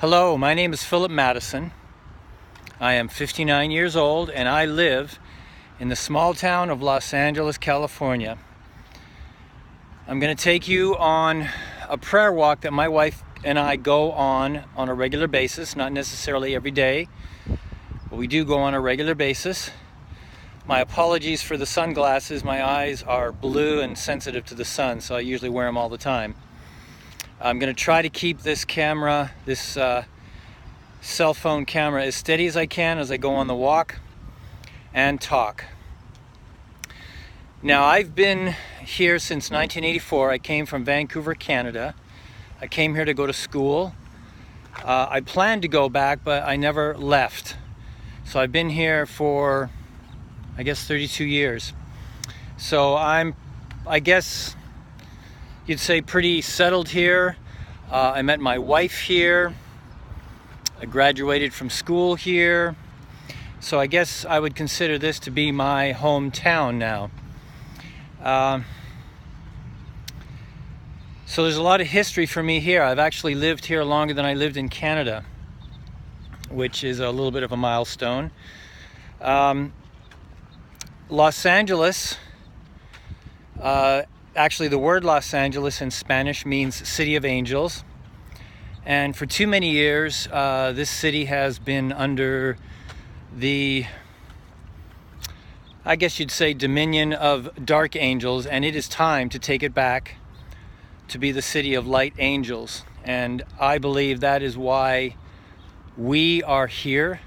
Hello, my name is Philip Madison. I am 59 years old and I live in the small town of Los Angeles, California. I'm going to take you on a prayer walk that my wife and I go on a regular basis, not necessarily every day, but we do go on a regular basis. My apologies for the sunglasses. My eyes are blue and sensitive to the sun, so I usually wear them all the time. I'm going to try to keep this camera, this cell phone camera, as steady as I can as I go on the walk and talk. Now, I've been here since 1984. I came from Vancouver, Canada. I came here to go to school. I planned to go back, but I never left. So I've been here for, I guess, 32 years. So I guess you'd say pretty settled here. I met my wife here. I graduated from school here. So I guess I would consider this to be my hometown now. So there's a lot of history for me here. I've actually lived here longer than I lived in Canada, which is a little bit of a milestone. Los Angeles, actually the word Los Angeles in Spanish means City of Angels. And for too many years, this city has been under the, I guess you'd say, dominion of dark angels, and it is time to take it back to be the city of light angels. And I believe that is why we are here.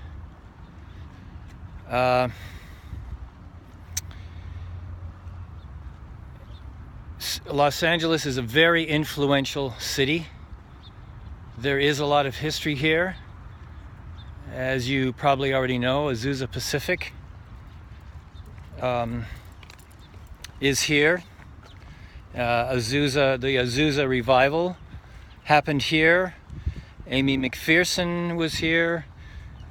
Los Angeles is a very influential city. There is a lot of history here. As you probably already know, Azusa Pacific is here. The Azusa revival happened here. Amy McPherson was here.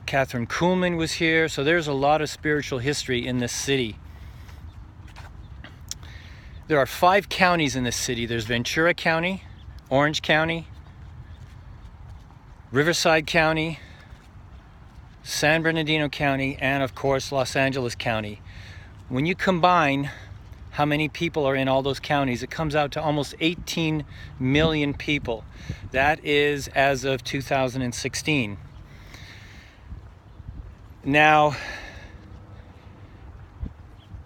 Catherine Kuhlman was here. So there's a lot of spiritual history in this city. There are 5 counties in this city. There's Ventura County, Orange County, Riverside County, San Bernardino County, and of course Los Angeles County. When you combine how many people are in all those counties, it comes out to almost 18 million people. That is as of 2016. Now,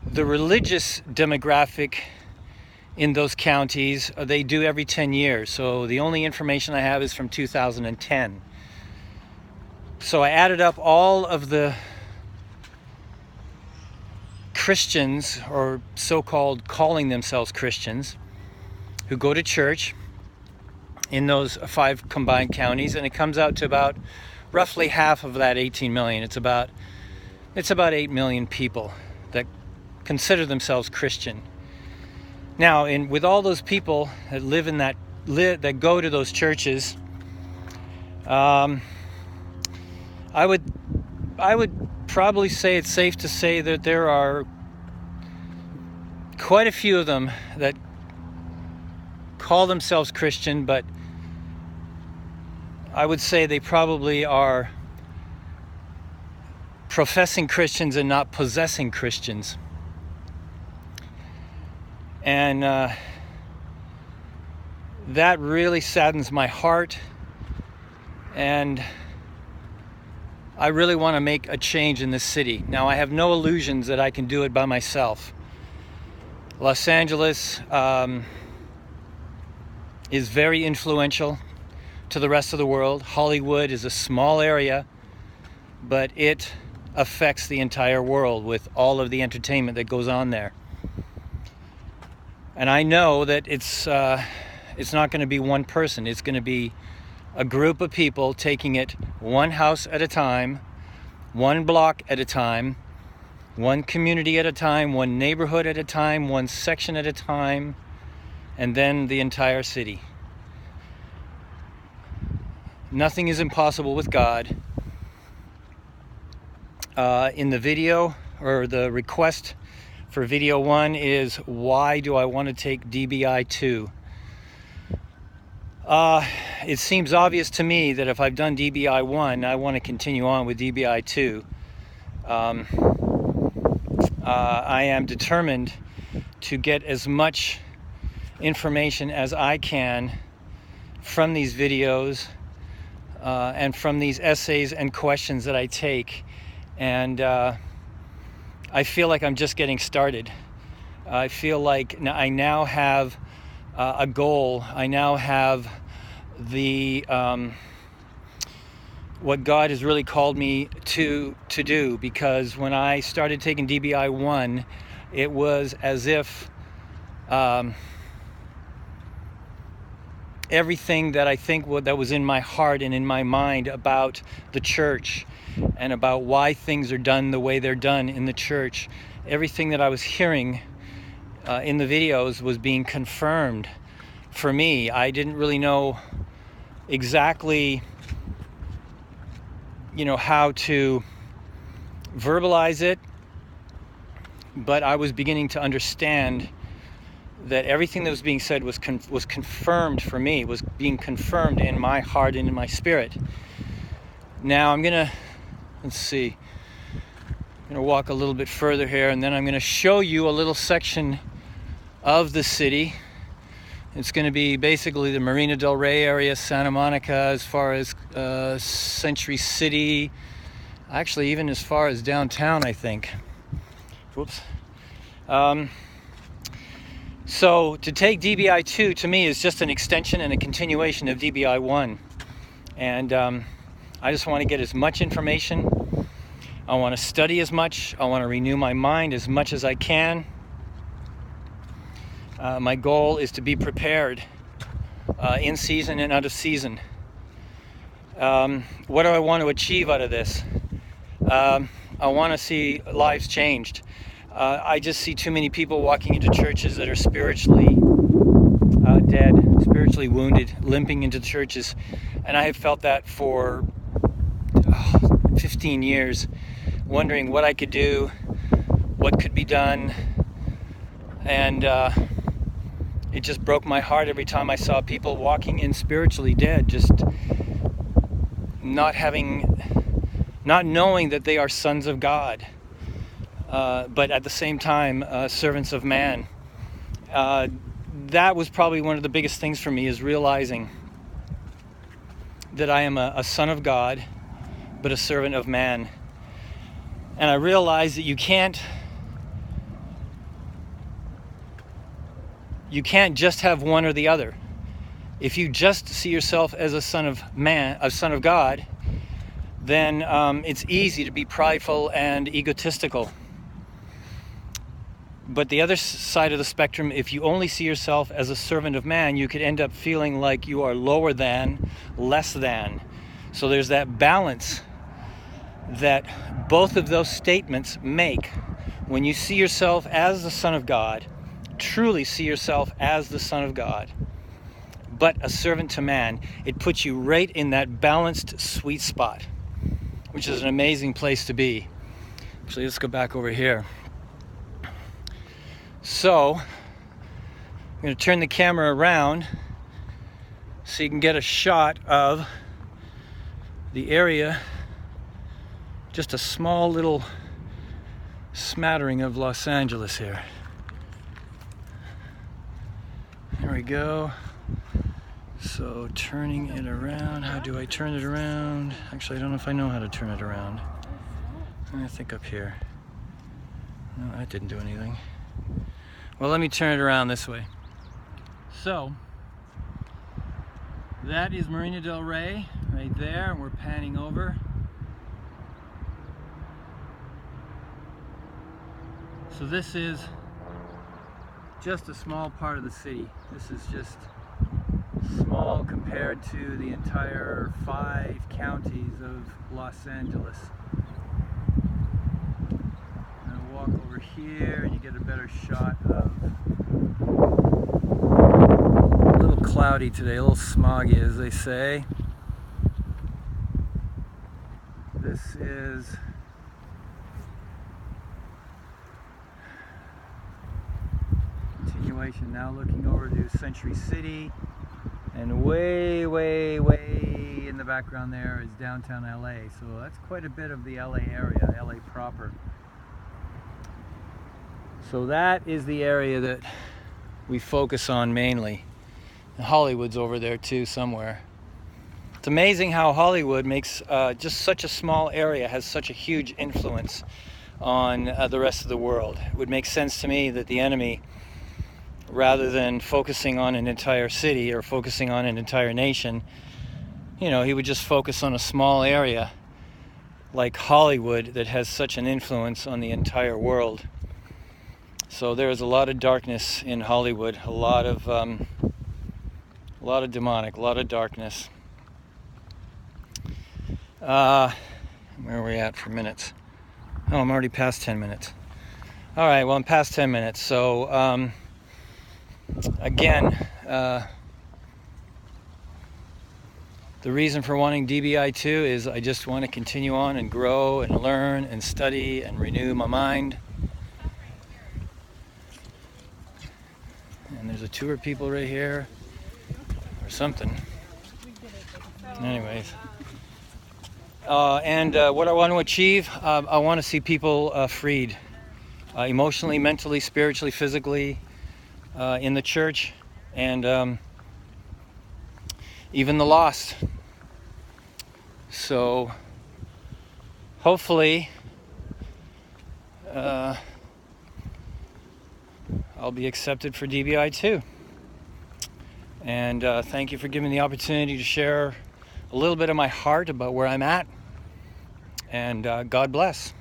the religious demographic in those counties, they do every 10 years. So the only information I have is from 2010. So I added up all of the Christians, or so-called calling themselves Christians, who go to church in those 5 combined counties, and it comes out to about roughly half of that 18 million. It's about 8 million people that consider themselves Christian. Now, with all those people that live in that go to those churches, I would probably say it's safe to say that there are quite a few of them that call themselves Christian, but I would say they probably are professing Christians and not possessing Christians. And that really saddens my heart, and I really want to make a change in this city. Now, I have no illusions that I can do it by myself. Los Angeles is very influential to the rest of the world. Hollywood is a small area, but it affects the entire world with all of the entertainment that goes on there. And I know that it's not going to be one person. It's going to be a group of people taking it one house at a time, one block at a time, one community at a time, one neighborhood at a time, one section at a time, and then the entire city. Nothing is impossible with God. In the video, or the request for video 1 is, why do I want to take DBI2? it seems obvious to me that if I've done DBI1, I want to continue on with DBI2. I am determined to get as much information as I can from these videos and from these essays and questions that I take, and I feel like I'm just getting started. I feel like I now have a goal. I now have the what God has really called me to do, because when I started taking DBI1, it was as if everything that I think that was in my heart and in my mind about the church and about why things are done the way they're done in the church, everything that I was hearing in the videos was being confirmed for me. I didn't really know exactly, how to verbalize it, but I was beginning to understand that everything that was being said was confirmed for me, was being confirmed in my heart and in my spirit. Now I'm gonna, I'm gonna walk a little bit further here, and then I'm gonna show you a little section of the city. It's going to be basically the Marina del Rey area, Santa Monica, as far as Century City, actually even as far as downtown, I think. Whoops. So to take DBI2 to me is just an extension and a continuation of DBI1. And I just want to get as much information. I want to study as much. I want to renew my mind as much as I can. My goal is to be prepared in season and out of season. What do I want to achieve out of this? I want to see lives changed. I just see too many people walking into churches that are spiritually dead, spiritually wounded, limping into churches. And I have felt that for 15 years, wondering what I could do, what could be done. And it just broke my heart every time I saw people walking in spiritually dead, just not knowing that they are sons of God, but at the same time servants of man. That was probably one of the biggest things for me, is realizing that I am a son of God, but a servant of man. And I realized that you can't just have one or the other. If you just see yourself as a son of man, a son of God, then it's easy to be prideful and egotistical. But the other side of the spectrum, if you only see yourself as a servant of man, you could end up feeling like you are lower than, less than. So there's that balance that both of those statements make. When you see yourself as the Son of God, truly see yourself as the Son of God, but a servant to man, it puts you right in that balanced sweet spot, which is an amazing place to be. Actually, let's go back over here. So I'm going to turn the camera around so you can get a shot of the area, just a small little smattering of Los Angeles here. There we go. So turning it around, how do I turn it around? Actually, I don't know if I know how to turn it around. I think up here. No, that didn't do anything. Well, let me turn it around this way. So, that is Marina del Rey right there, and we're panning over. So this is just a small part of the city. This is just small compared to the entire 5 counties of Los Angeles. I'm gonna walk over here and you get a better shot of, a little cloudy today, a little smoggy as they say. This is continuation, now looking over to Century City And way, way, way in the background there is downtown LA. So that's quite a bit of the LA area, LA proper. So that is the area that we focus on mainly. And Hollywood's over there too somewhere. It's amazing how Hollywood makes just such a small area has such a huge influence on the rest of the world. It would make sense to me that the enemy, rather than focusing on an entire city or focusing on an entire nation, you know, he would just focus on a small area like Hollywood that has such an influence on the entire world. So there is a lot of darkness in Hollywood, a lot of demonic, a lot of darkness. Where are we at for minutes? Oh, I'm already past 10 minutes. All right, well, I'm past 10 minutes. So, again, the reason for wanting DBI2 is I just want to continue on and grow and learn and study and renew my mind. And there's a tour of people right here, or something. Anyways. And what I want to achieve, I want to see people freed, emotionally, mentally, spiritually, physically, in the church, and even the lost. So hopefully I'll be accepted for DBI2. And thank you for giving me the opportunity to share a little bit of my heart about where I'm at. And God bless.